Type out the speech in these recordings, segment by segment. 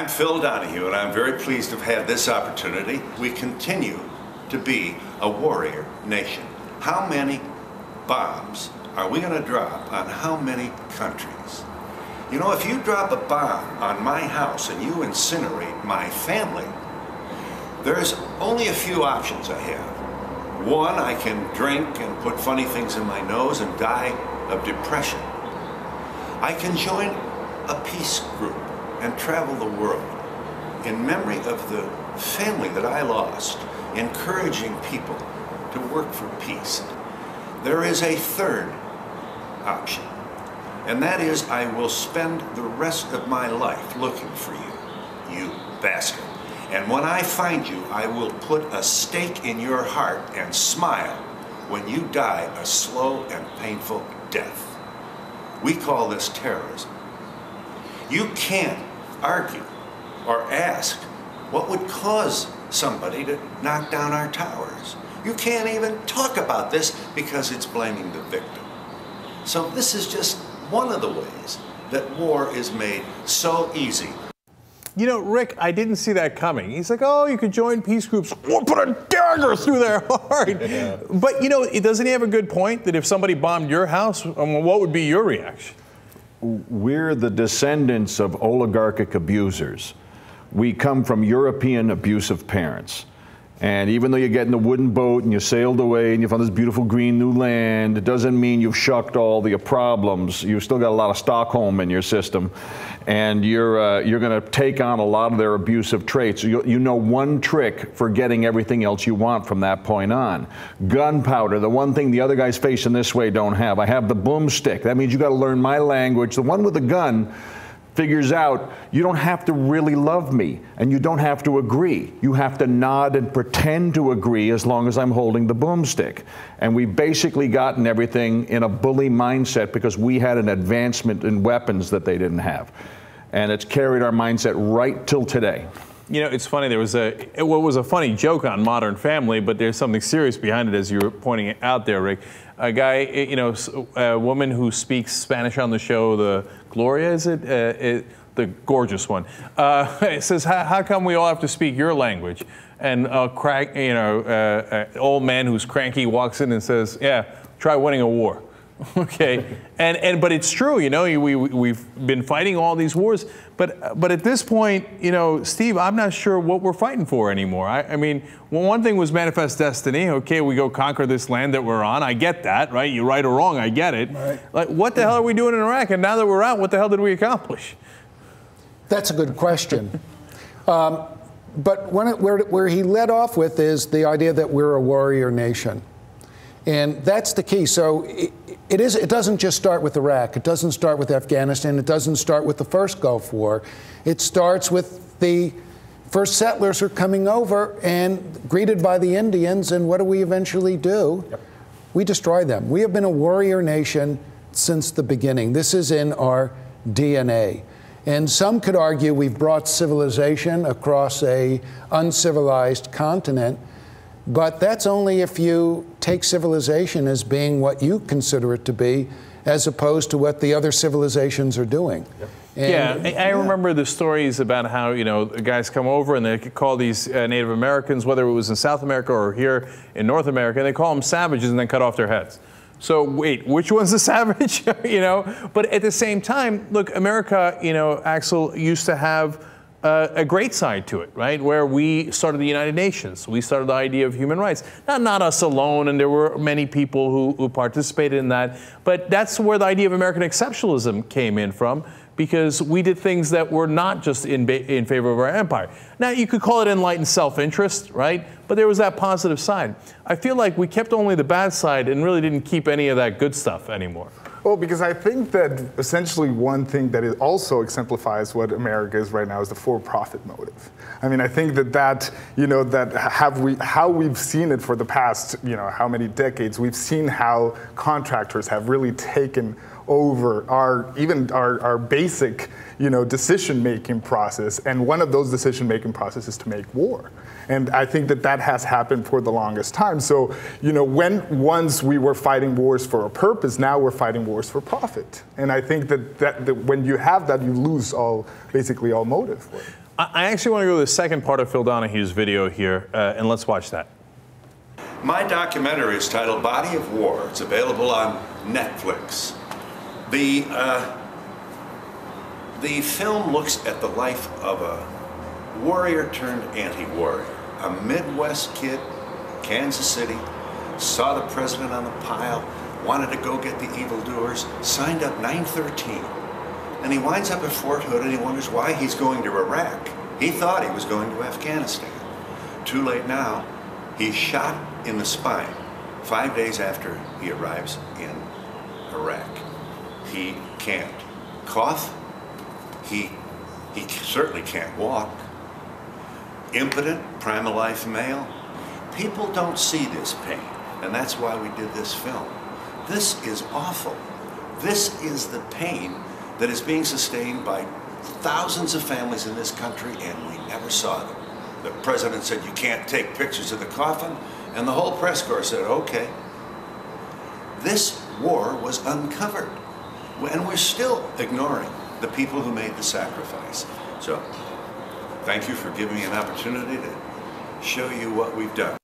I'm Phil Donahue, and I'm very pleased to have had this opportunity. We continue to be a warrior nation. How many bombs are we going to drop on how many countries? You know, if you drop a bomb on my house and you incinerate my family, there's only a few options I have. One, I can drink and put funny things in my nose and die of depression. I can join a peace group and travel the world in memory of the family that I lost, encouraging people to work for peace. There is a third option, and that is I will spend the rest of my life looking for you, you bastard. And when I find you, I will put a stake in your heart and smile when you die a slow and painful death. We call this terrorism. You can't argue or ask what would cause somebody to knock down our towers. You can't even talk about this because it's blaming the victim. So this is just one of the ways that war is made so easy. You know, Rick, I didn't see that coming. He's like, oh, you could join peace groups. We'll put a dagger through their heart. Yeah. But, you know, doesn't he have a good point that if somebody bombed your house, what would be your reaction? We're the descendants of oligarchic abusers. We come from European abusive parents. And even though you get in the wooden boat and you sailed away and you found this beautiful green new land, it doesn't mean you've shucked all your problems. You've still got a lot of Stockholm in your system. And you're going to take on a lot of their abusive traits. You know one trick for getting everything else you want from that point on. Gunpowder, the one thing the other guys facing this way don't have. I have the boomstick. That means you got to learn my language. The one with the gun figures out you don't have to really love me and you don't have to agree. You have to nod and pretend to agree as long as I'm holding the boomstick. And we've basically gotten everything in a bully mindset because we had an advancement in weapons that they didn't have. And it's carried our mindset right till today. You know, it's funny, there was what was a funny joke on Modern Family, but there's something serious behind it, as you were pointing out there, Rick. A guy, you know, a woman who speaks Spanish on the show, the Gloria, is it? The gorgeous one. It says, how come we all have to speak your language? And a old man who's cranky walks in and says, yeah, try winning a war. Okay, but it's true, you know, we've been fighting all these wars, but at this point, you know, Steve, I'm not sure what we're fighting for anymore. I mean, well, one thing was manifest destiny. Okay, we go conquer this land that we're on. I get that, right? You're right or wrong, I get it. Right. Like, what the hell are we doing in Iraq? And now that we're out, what the hell did we accomplish? That's a good question. But where he led off with is the idea that we're a warrior nation. And that's the key. So it doesn't just start with Iraq. It doesn't start with Afghanistan. It doesn't start with the first Gulf War. It starts with the first settlers who are coming over and greeted by the Indians. And what do we eventually do? Yep. We destroy them. We have been a warrior nation since the beginning. This is in our DNA. And some could argue we've brought civilization across an uncivilized continent. But that's only if you take civilization as being what you consider it to be, as opposed to what the other civilizations are doing. Yep. I remember the stories about how, you know, guys come over and they call these Native Americans, whether it was in South America or here in North America, they call them savages and then cut off their heads. So wait, which one's the savage? You know, but at the same time, look, America, you know, Axel, used to have a great side to it, right? Where we started the United Nations. We started the idea of human rights. Not us alone, and there were many people who participated in that, but that's where the idea of American exceptionalism came in from, because we did things that were not just in favor of our empire. Now, you could call it enlightened self-interest, right? But there was that positive side. I feel like we kept only the bad side and really didn't keep any of that good stuff anymore. Well, because I think that essentially one thing that it also exemplifies what America is right now is the for-profit motive. I mean, I think that you know, that how we've seen it for the past, you know, how many decades, we've seen how contractors have really taken over our basic, you know, decision-making process, and one of those decision-making processes is to make war. And I think that has happened for the longest time. So, you know, once we were fighting wars for a purpose, now we're fighting wars for profit. And I think that when you have that, you lose basically all motive for it. I actually want to go to the second part of Phil Donahue's video here, and let's watch that. My documentary is titled Body of War. It's available on Netflix. The film looks at the life of a warrior turned anti-warrior. A Midwest kid, Kansas City, saw the president on the pile, wanted to go get the evildoers, signed up 913. And he winds up at Fort Hood and he wonders why he's going to Iraq. He thought he was going to Afghanistan. Too late now, he's shot in the spine 5 days after he arrives in Iraq. He can't cough. He certainly can't walk. Impotent, prima life male. People don't see this pain, and that's why we did this film. This is awful. This is the pain that is being sustained by thousands of families in this country, and we never saw them. The president said you can't take pictures of the coffin, and the whole press corps said, okay. This war was uncovered, and we're still ignoring the people who made the sacrifice. So, thank you for giving me an opportunity to show you what we've done.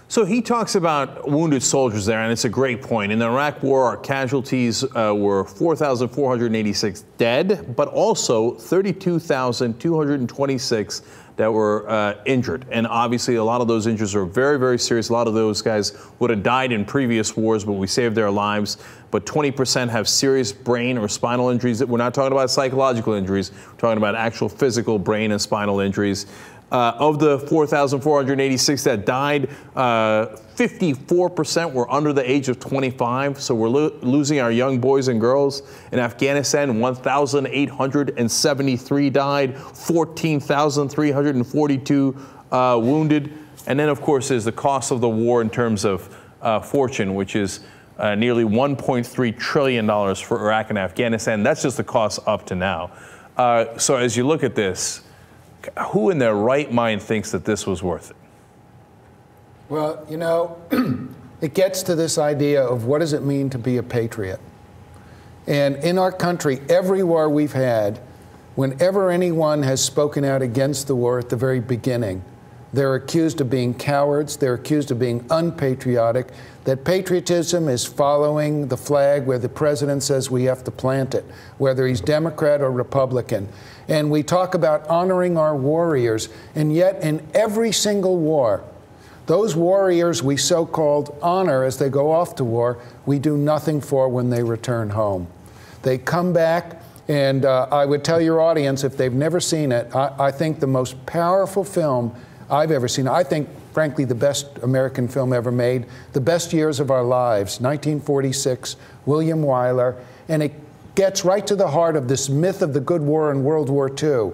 So he talks about wounded soldiers there, and it's a great point. In the Iraq War, our casualties were 4,486 dead, but also 32,226 that were injured. And obviously, a lot of those injuries are very, very serious. A lot of those guys would have died in previous wars, but we saved their lives. But 20% have serious brain or spinal injuries. We're not talking about psychological injuries. We're talking about actual physical brain and spinal injuries. Of the 4,486 that died, 54% were under the age of 25. So we're losing our young boys and girls. In Afghanistan, 1,873 died, 14,342 wounded. And then, of course, there's the cost of the war in terms of fortune, which is nearly $1.3 trillion for Iraq and Afghanistan. That's just the cost up to now. So as you look at this, who in their right mind thinks that this was worth it? Well, you know, it gets to this idea of what does it mean to be a patriot? And in our country, every war we've had, whenever anyone has spoken out against the war at the very beginning, they're accused of being cowards, they're accused of being unpatriotic, that patriotism is following the flag where the president says we have to plant it, whether he's Democrat or Republican. And we talk about honoring our warriors, and yet in every single war, those warriors we so-called honor as they go off to war, we do nothing for when they return home. They come back, and I would tell your audience, if they've never seen it, I think the most powerful film I've ever seen, I think, frankly, the best American film ever made, The Best Years of Our Lives, 1946, William Wyler, and it gets right to the heart of this myth of the good war in World War II.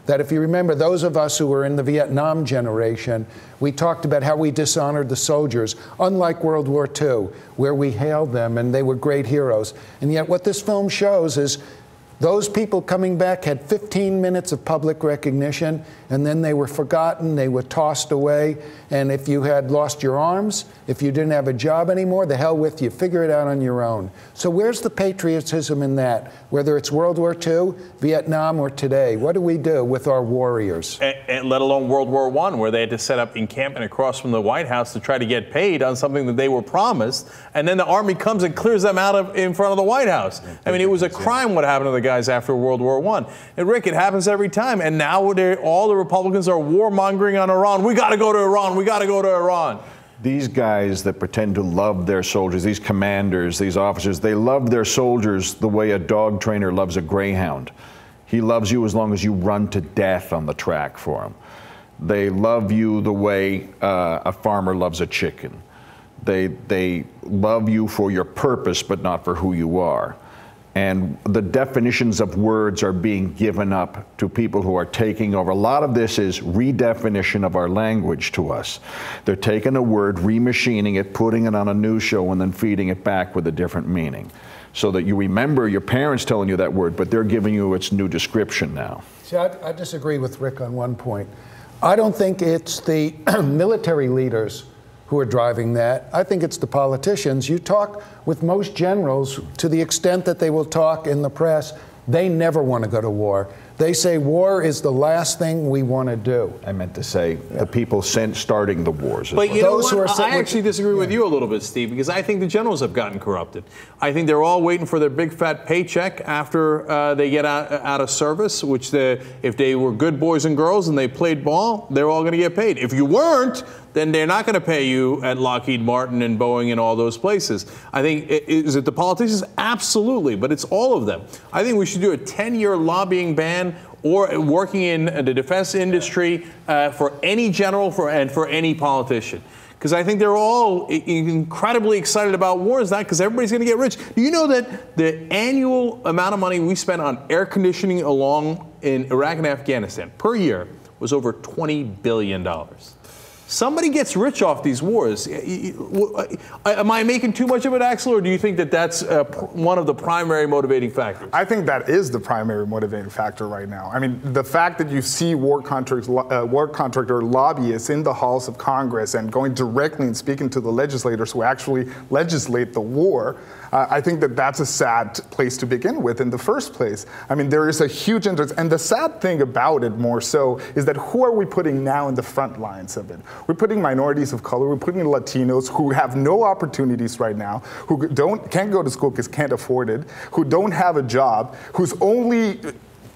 That if you remember, those of us who were in the Vietnam generation, we talked about how we dishonored the soldiers, unlike World War II, where we hailed them and they were great heroes. And yet what this film shows is those people coming back had 15 minutes of public recognition, and then they were forgotten, they were tossed away, and if you had lost your arms, if you didn't have a job anymore, the hell with you, figure it out on your own. So where's the patriotism in that? Whether it's World War II, Vietnam, or today, what do we do with our warriors? And let alone World War I, where they had to set up encampment across from the White House to try to get paid on something that they were promised, and then the Army comes and clears them out in front of the White House. I mean, it was a crime what happened to the guys after World War I. And Rick, it happens every time. And now all the Republicans are warmongering on Iran. We got to go to Iran. We got to go to Iran. These guys that pretend to love their soldiers, these commanders, these officers, they love their soldiers the way a dog trainer loves a greyhound. He loves you as long as you run to death on the track for him. They love you the way a farmer loves a chicken. They love you for your purpose, but not for who you are. And the definitions of words are being given up to people who are taking over. A lot of this is redefinition of our language to us. They're taking a word, remachining it, putting it on a news show, and then feeding it back with a different meaning. So that you remember your parents telling you that word, but they're giving you its new description now. See, I disagree with Rick on one point. I don't think it's the military leaders who are driving that. I think it's the politicians. You talk with most generals, to the extent that they will talk in the press, they never want to go to war. They say war is the last thing we want to do. I meant to say the people starting the wars. But you know Those who what? are I actually disagree with you a little bit, Steve, because I think the generals have gotten corrupted. I think they're all waiting for their big fat paycheck after they get out of service, which if they were good boys and girls and they played ball, they're all going to get paid. If you weren't, then they're not going to pay you at Lockheed Martin and Boeing and all those places. I think, is it the politicians? Absolutely, but it's all of them. I think we should do a 10-year lobbying ban or working in the defense industry for any general and for any politician. Because I think they're all incredibly excited about wars, not because everybody's going to get rich. Do you know that the annual amount of money we spend on air conditioning along in Iraq and Afghanistan per year was over $20 billion? Somebody gets rich off these wars. Am I making too much of it, Axel, or do you think that that's one of the primary motivating factors? I think that is the primary motivating factor right now. I mean, the fact that you see war contractor lobbyists in the halls of Congress and going directly and speaking to the legislators who actually legislate the war, I think that that's a sad place to begin with in the first place. I mean, there is a huge interest. And the sad thing about it more so is that who are we putting now in the front lines of it? We're putting minorities of color, we're putting Latinos who have no opportunities right now, who can't go to school because can't afford it, who don't have a job, whose only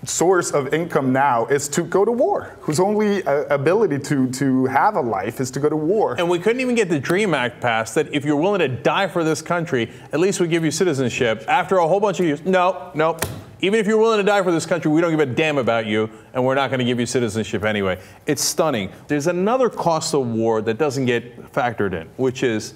source of income now is to go to war, whose only ability to have a life is to go to war. And we couldn't even get the DREAM Act passed that if you're willing to die for this country, at least we give you citizenship. After a whole bunch of years, no. Even if you're willing to die for this country, we don't give a damn about you, and we're not going to give you citizenship anyway. It's stunning. There's another cost of war that doesn't get factored in, which is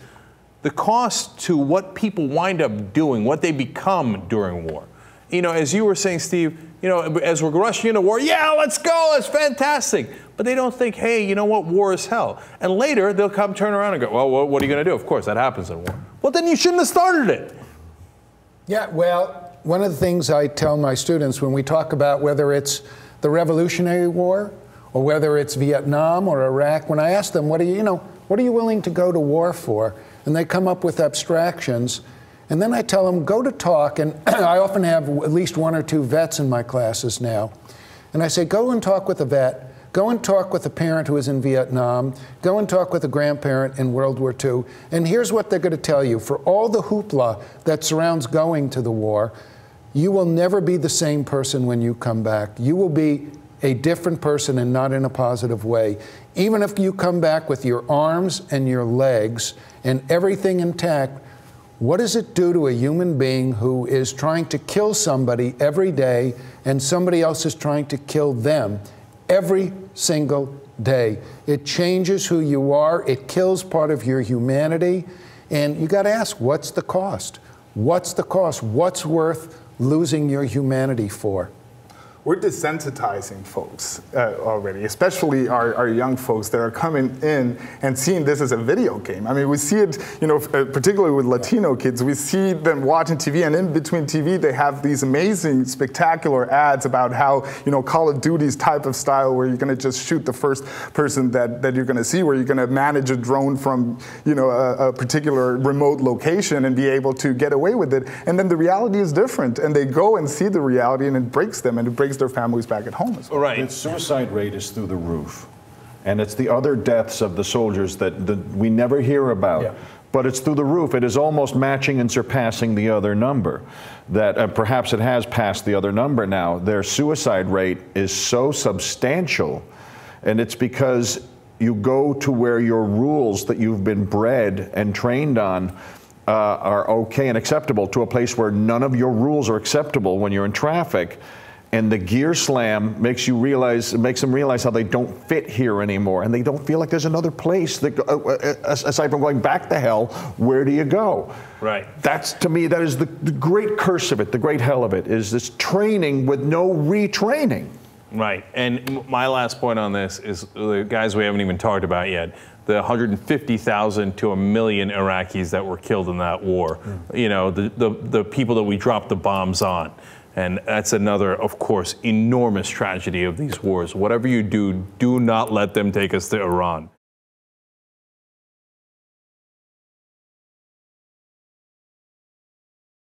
the cost to what people wind up doing, what they become during war. You know, as you were saying, Steve, you know, as we're rushing into war, yeah, let's go, that's fantastic. But they don't think, hey, you know what, war is hell. And later, they'll come turn around and go, well, what are you going to do? Of course, that happens in war. Well, then you shouldn't have started it. Yeah, well, one of the things I tell my students when we talk about whether it's the Revolutionary War or whether it's Vietnam or Iraq, when I ask them, what are you willing to go to war for? And they come up with abstractions. And then I tell them, go to talk, and I often have at least one or two vets in my classes now. And I say, go and talk with a vet. Go and talk with a parent who was in Vietnam. Go and talk with a grandparent in World War II. And here's what they're going to tell you. For all the hoopla that surrounds going to the war, you will never be the same person when you come back. You will be a different person and not in a positive way. Even if you come back with your arms and your legs and everything intact, what does it do to a human being who is trying to kill somebody every day and somebody else is trying to kill them every single day? It changes who you are. It kills part of your humanity. And you got to ask, what's the cost? What's the cost? What's worth losing your humanity for? We're desensitizing folks already, especially our young folks that are coming in and seeing this as a video game. I mean, we see it, you know, particularly with Latino kids. We see them watching TV, and in between TV, they have these amazing, spectacular ads about how, you know, Call of Duty's type of style, where you're going to just shoot the first person that you're going to see, where you're going to manage a drone from, you know, a particular remote location and be able to get away with it. And then the reality is different, and they go and see the reality, and it breaks them, and it breaks their families back at home as well. Right. Its suicide rate is through the roof. And it's the other deaths of the soldiers that we never hear about. Yeah. But it's through the roof. It is almost matching and surpassing the other number. That perhaps it has passed the other number now. Their suicide rate is so substantial, and it's because you go to where your rules that you've been bred and trained on are okay and acceptable, to a place where none of your rules are acceptable when you're in traffic. And the gear slam makes them realize how they don't fit here anymore, and they don't feel like there's another place that, aside from going back to hell, where do you go? Right. That's, to me, that is the great curse of it, the great hell of it, is this training with no retraining. Right. And my last point on this is the guys we haven't even talked about yet. The 150,000 to 1 million Iraqis that were killed in that war. You know, the people that we dropped the bombs on. And that's another, of course, enormous tragedy of these wars. Whatever you do, do not let them take us to Iran.